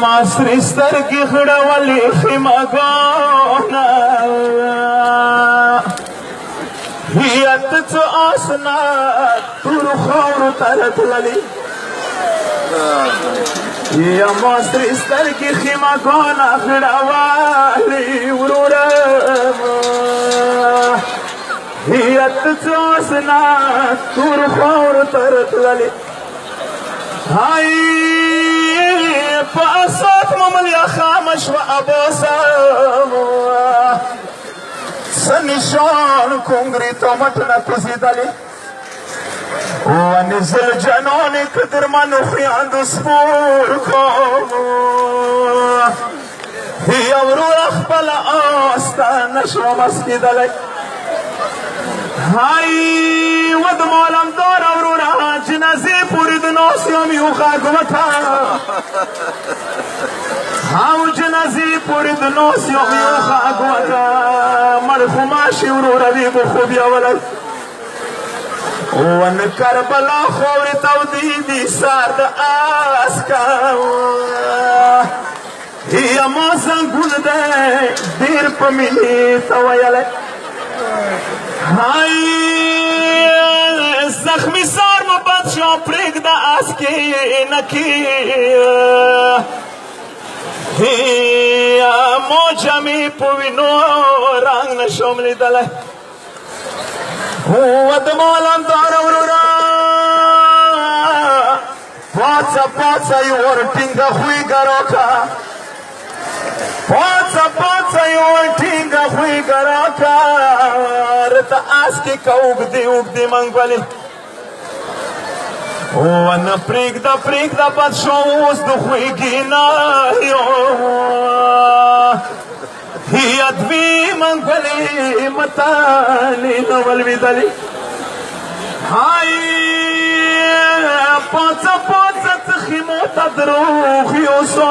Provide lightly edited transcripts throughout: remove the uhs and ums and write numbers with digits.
ماسری سترګې غړولې خیمګانه هیات څه آسنا تور خاورو ته راتللې یا ماسری سترګې خیمګانه غړولې وروره هیات څه آسنا تور خاورو ته راتللې هاي فأصات ممليا خامش وأبوسام سنشان كونغري تومتنا كزيدالي ونزل جنوني كدر منوخي عند سبوركم هي ورور أخبال آستان نشو مسكيدالي هاي ود مولم دار اورورا جنازه پوری د نوسیم یو خاګوتا هاو جنازه پوری د نوسیم یو خاګوتا مرحوم شي اورورا دی په خو بیا ولل ون کربلا خور تودی دی سار د اسکا هي ما زنګول ده دیر په مینه تویل هاي زخمی سار مباد شو پریگ دا آسکی نکی موجا می پوینو رنگ نشوم لیدله ود مولم دار ورورا پاچا پاچا یور ٹینگا خوی گروکا پاچا پاچا یور ٹینگا خوی گروکا رتا آسکی کا اگدی منگولی وانا پریگ دا بد شوز دو خویگی نایو هی ادوی منگولی متانی نوال ویدالی هاي پاچا پاچا تخیمو تدروخ یوسو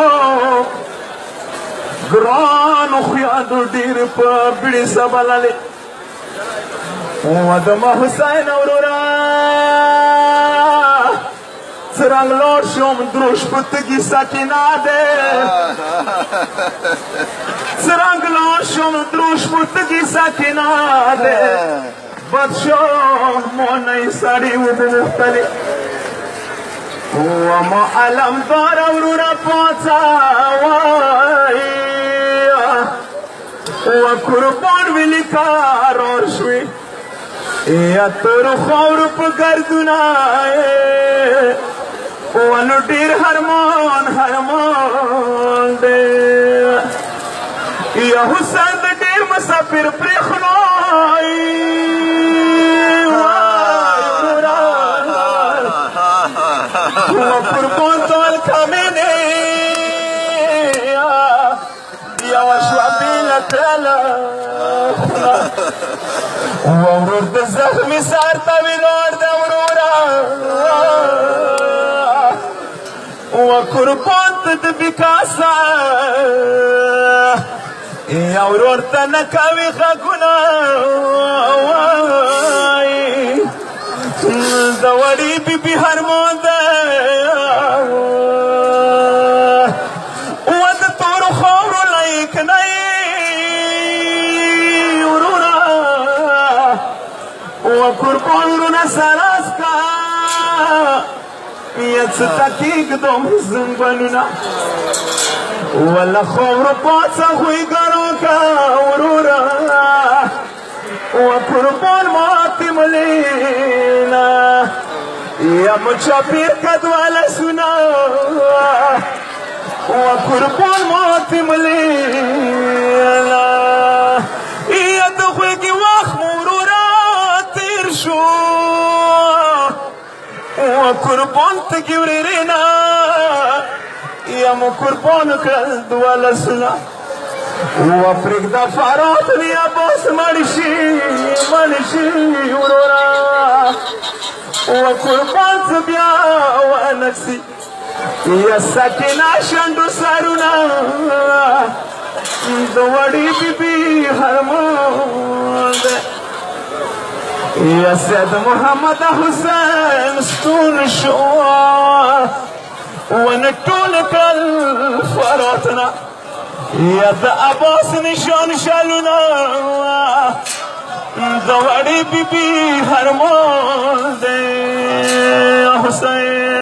گرانو خیادو دیر پا بیڑی سبالالی ودما حسین اورورا سرنگ لوٹ شوم دروش پتگی سکینا دے سرنگ لوٹ شوم دروش پتگی سکینا دے بدشو مونای ساڑی و بمختلی وما علم دار اورورا پاچا وائی و قربان ویلی کار اور شوی یا تور خور په ګردونه ونو ډیر هرمان دی یا حسین د ډیر مسافر پرې خلای قربان تول کمینه یا وشوابیل کلا وورور د زخمی سار ته ویلوړ د ورورا و قربان ته د بیکاسا یا ورور ته نه کوي غږونه د وړي بیبي هرمان ده و د تورو خاورو لایق نه قربان رونا سراس کا یت تکیگ دوم زنبانونا والا خور پاچا ہوئی گروں کا ورورا و قربان ماتی ملینا یا مچا پیر کدوالا سنا و قربان ماتی ملینا یا دخوی کی وقت قربان تکی وریرینا یا مو قربان کل دوالا سنا و پرک دا فارات ویا باس منشی ورورا و قربان تبیا و نفسی یا سکینا شندو سارونا دوڑی بی بی حرمان یا سید محمد حسین ستون شو ون ټول کړل فراتنا یا د عباس نشان شالونه د وړې بیبي هرمان دی حسین